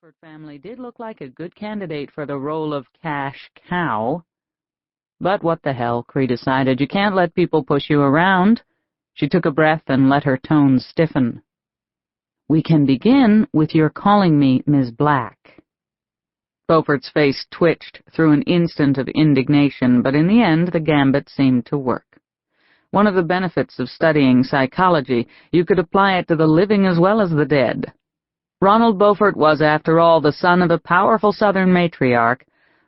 Beaufort family did look like a good candidate for the role of cash cow. But what the hell, Cree decided. You can't let people push you around. She took a breath and let her tones stiffen. We can begin with your calling me Ms. Black. Beaufort's face twitched through an instant of indignation, but in the end the gambit seemed to work. One of the benefits of studying psychology, you could apply it to the living as well as the dead. Ronald Beaufort was, after all, the son of a powerful Southern matriarch,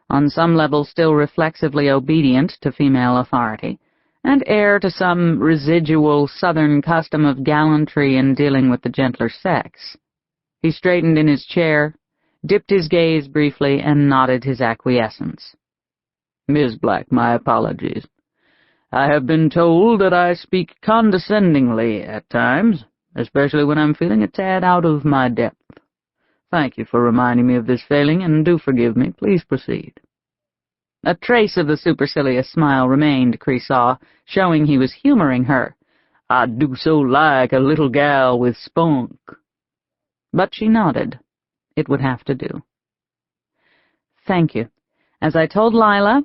on some level still reflexively obedient to female authority, and heir to some residual Southern custom of gallantry in dealing with the gentler sex. He straightened in his chair, dipped his gaze briefly, and nodded his acquiescence. "Miss Black, my apologies. I have been told that I speak condescendingly at times, especially when I'm feeling a tad out of my depth. Thank you for reminding me of this failing, and do forgive me. Please proceed." A trace of the supercilious smile remained, Cree saw, showing he was humoring her. "I do so like a little gal with spunk." But she nodded. It would have to do. "Thank you. As I told Lila,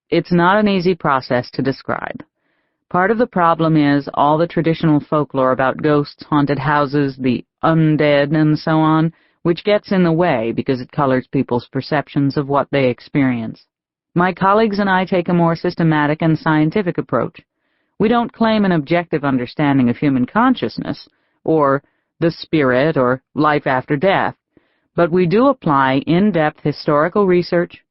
it's not an easy process to describe. Part of the problem is all the traditional folklore about ghosts, haunted houses, the undead, and so on, which gets in the way because it colors people's perceptions of what they experience. My colleagues and I take a more systematic and scientific approach. We don't claim an objective understanding of human consciousness, or the spirit, or life after death, but we do apply in-depth historical research,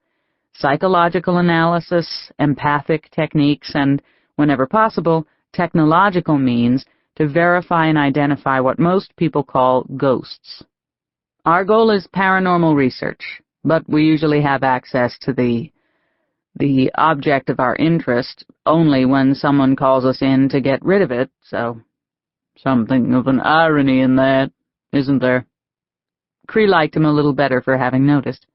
psychological analysis, empathic techniques, and, whenever possible, technological means to verify and identify what most people call ghosts. Our goal is paranormal research, but we usually have access to the object of our interest only when someone calls us in to get rid of it, so something of an irony in that, isn't there? Cree liked him a little better for having noticed.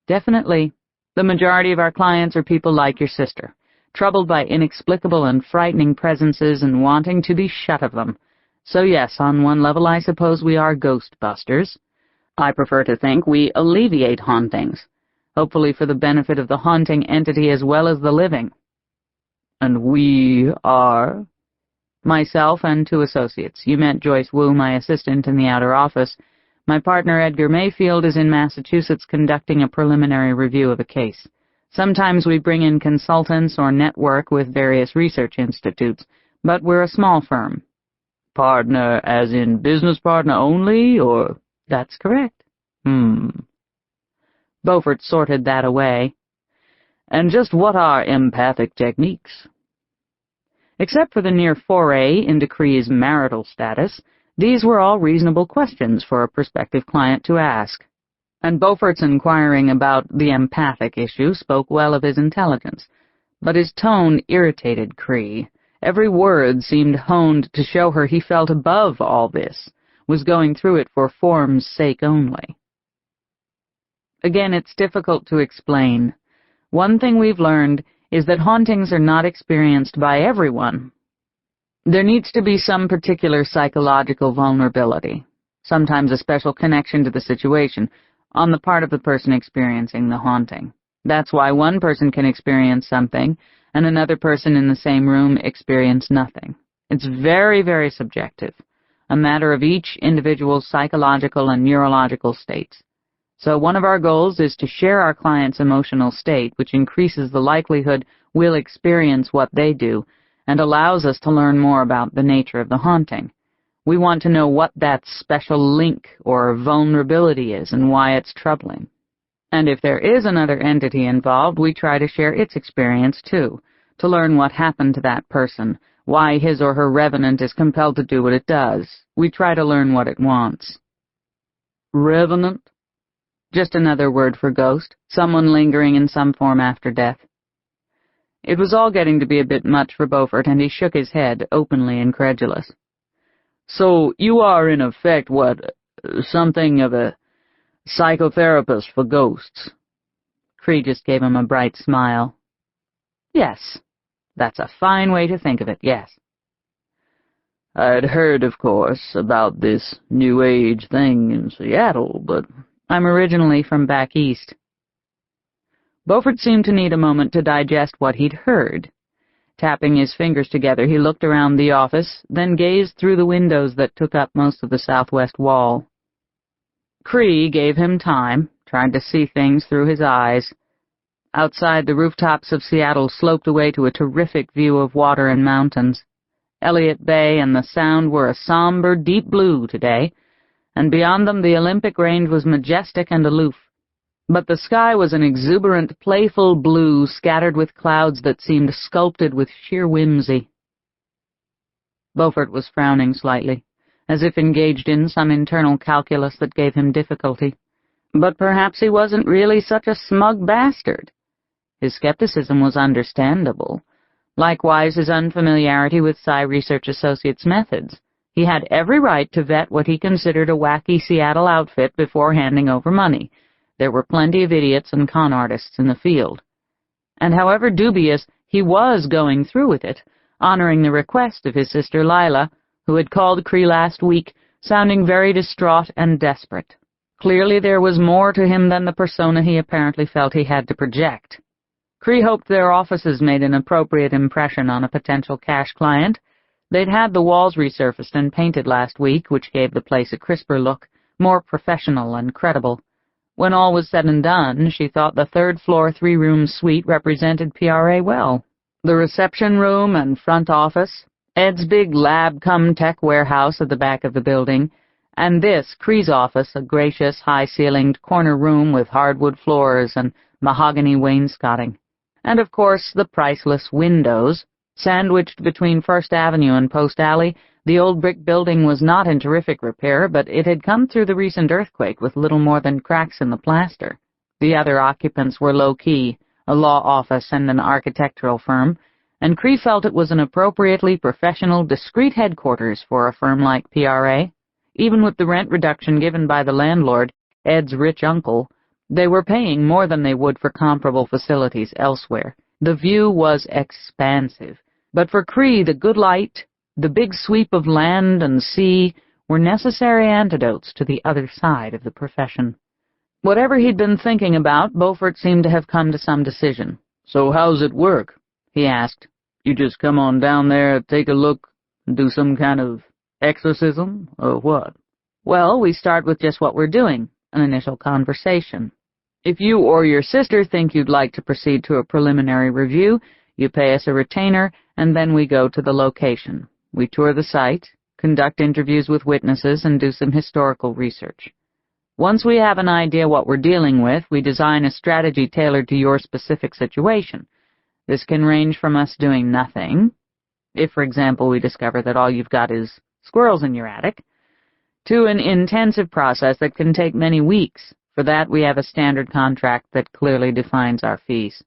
Definitely. The majority of our clients are people like your sister, troubled by inexplicable and frightening presences and wanting to be shut of them. So yes, on one level I suppose we are ghostbusters. I prefer to think we alleviate hauntings, hopefully for the benefit of the haunting entity as well as the living." "And we are?" "Myself and 2 associates. You met Joyce Wu, my assistant, in the outer office. My partner, Edgar Mayfield, is in Massachusetts conducting a preliminary review of a case. Sometimes we bring in consultants or network with various research institutes, but we're a small firm." "Partner as in business partner only, or?" "That's correct." Beaufort sorted that away. "And just what are empathic techniques?" Except for the near foray into Cree's marital status, these were all reasonable questions for a prospective client to ask, and Beaufort's inquiring about the empathic issue spoke well of his intelligence. But his tone irritated Cree. Every word seemed honed to show her he felt above all this, was going through it for form's sake only. Again, it's difficult to explain. One thing we've learned is that hauntings are not experienced by everyone. There needs to be some particular psychological vulnerability, sometimes a special connection to the situation, on the part of the person experiencing the haunting. That's why one person can experience something, and another person in the same room experience nothing. It's very, very subjective, a matter of each individual's psychological and neurological states. So one of our goals is to share our client's emotional state, which increases the likelihood we'll experience what they do, and allows us to learn more about the nature of the haunting. We want to know what that special link or vulnerability is and why it's troubling. And if there is another entity involved, we try to share its experience too, to learn what happened to that person, why his or her revenant is compelled to do what it does. We try to learn what it wants. "Revenant?" "Just another word for ghost, someone lingering in some form after death." It was all getting to be a bit much for Beaufort, and he shook his head, openly incredulous. "So you are, in effect, something of a psychotherapist for ghosts?" Cree just gave him a bright smile. "Yes, that's a fine way to think of it, yes." "I'd heard, of course, about this New Age thing in Seattle, but I'm originally from back east." Beaufort seemed to need a moment to digest what he'd heard. Tapping his fingers together, he looked around the office, then gazed through the windows that took up most of the southwest wall. Cree gave him time, tried to see things through his eyes. Outside, the rooftops of Seattle sloped away to a terrific view of water and mountains. Elliott Bay and the Sound were a somber, deep blue today, and beyond them the Olympic Range was majestic and aloof. But the sky was an exuberant, playful blue scattered with clouds that seemed sculpted with sheer whimsy. Beaufort was frowning slightly, as if engaged in some internal calculus that gave him difficulty. But perhaps he wasn't really such a smug bastard. His skepticism was understandable. Likewise, his unfamiliarity with Psy Research Associates' methods. He had every right to vet what he considered a wacky Seattle outfit before handing over money. There were plenty of idiots and con artists in the field. And however dubious, he was going through with it, honoring the request of his sister Lila, who had called Cree last week, sounding very distraught and desperate. Clearly there was more to him than the persona he apparently felt he had to project. Cree hoped their offices made an appropriate impression on a potential cash client. They'd had the walls resurfaced and painted last week, which gave the place a crisper look, more professional and credible. When all was said and done, she thought the third-floor three-room suite represented PRA well. The reception room and front office, Ed's big lab-cum-tech warehouse at the back of the building, and this, Cree's office, a gracious, high-ceilinged corner room with hardwood floors and mahogany wainscoting. And, of course, the priceless windows. Sandwiched between First Avenue and Post Alley, the old brick building was not in terrific repair, but it had come through the recent earthquake with little more than cracks in the plaster. The other occupants were low-key, a law office and an architectural firm, and Cree felt it was an appropriately professional, discreet headquarters for a firm like PRA. Even with the rent reduction given by the landlord, Ed's rich uncle, they were paying more than they would for comparable facilities elsewhere. The view was expansive, but for Cree the good light, the big sweep of land and sea, were necessary antidotes to the other side of the profession. Whatever he'd been thinking about, Beaufort seemed to have come to some decision. "So how's it work?" he asked. "You just come on down there, take a look, and do some kind of exorcism, or what?" "Well, we start with just what we're doing, an initial conversation. If you or your sister think you'd like to proceed to a preliminary review, you pay us a retainer, and then we go to the location. We tour the site, conduct interviews with witnesses, and do some historical research. Once we have an idea what we're dealing with, we design a strategy tailored to your specific situation. This can range from us doing nothing, if, for example, we discover that all you've got is squirrels in your attic, to an intensive process that can take many weeks. For that, we have a standard contract that clearly defines our fees.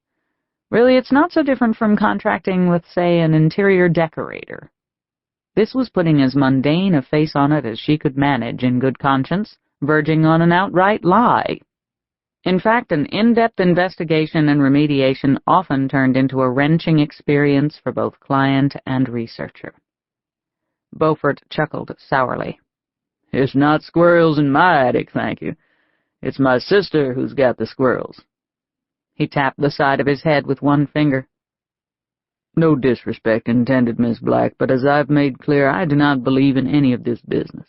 Really, it's not so different from contracting with, say, an interior decorator." This was putting as mundane a face on it as she could manage in good conscience, verging on an outright lie. In fact, an in-depth investigation and remediation often turned into a wrenching experience for both client and researcher. Beaufort chuckled sourly. "It's not squirrels in my attic, thank you. It's my sister who's got the squirrels." He tapped the side of his head with one finger. "No disrespect intended, Miss Black, but as I've made clear, I do not believe in any of this business.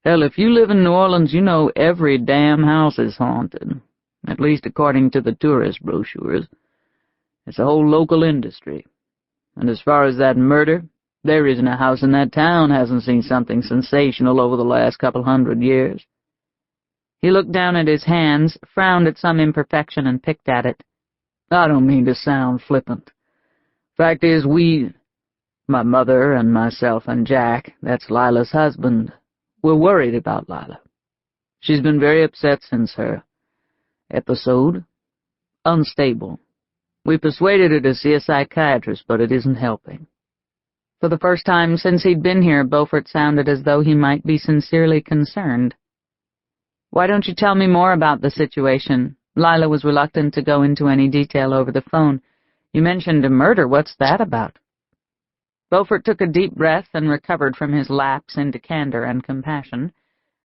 Hell, if you live in New Orleans, you know every damn house is haunted, at least according to the tourist brochures. It's a whole local industry. And as far as that murder, there isn't a house in that town hasn't seen something sensational over the last couple 100 years. He looked down at his hands, frowned at some imperfection, and picked at it. I don't mean to sound flippant. Fact is, my mother and myself and Jack, that's Lila's husband, we're worried about Lila. She's been very upset since her episode. Unstable. We persuaded her to see a psychiatrist, but it isn't helping." For the first time since he'd been here, Beaufort sounded as though he might be sincerely concerned. "Why don't you tell me more about the situation?" Lila was reluctant to go into any detail over the phone. "You mentioned a murder. What's that about?" Beaufort took a deep breath and recovered from his lapse into candor and compassion.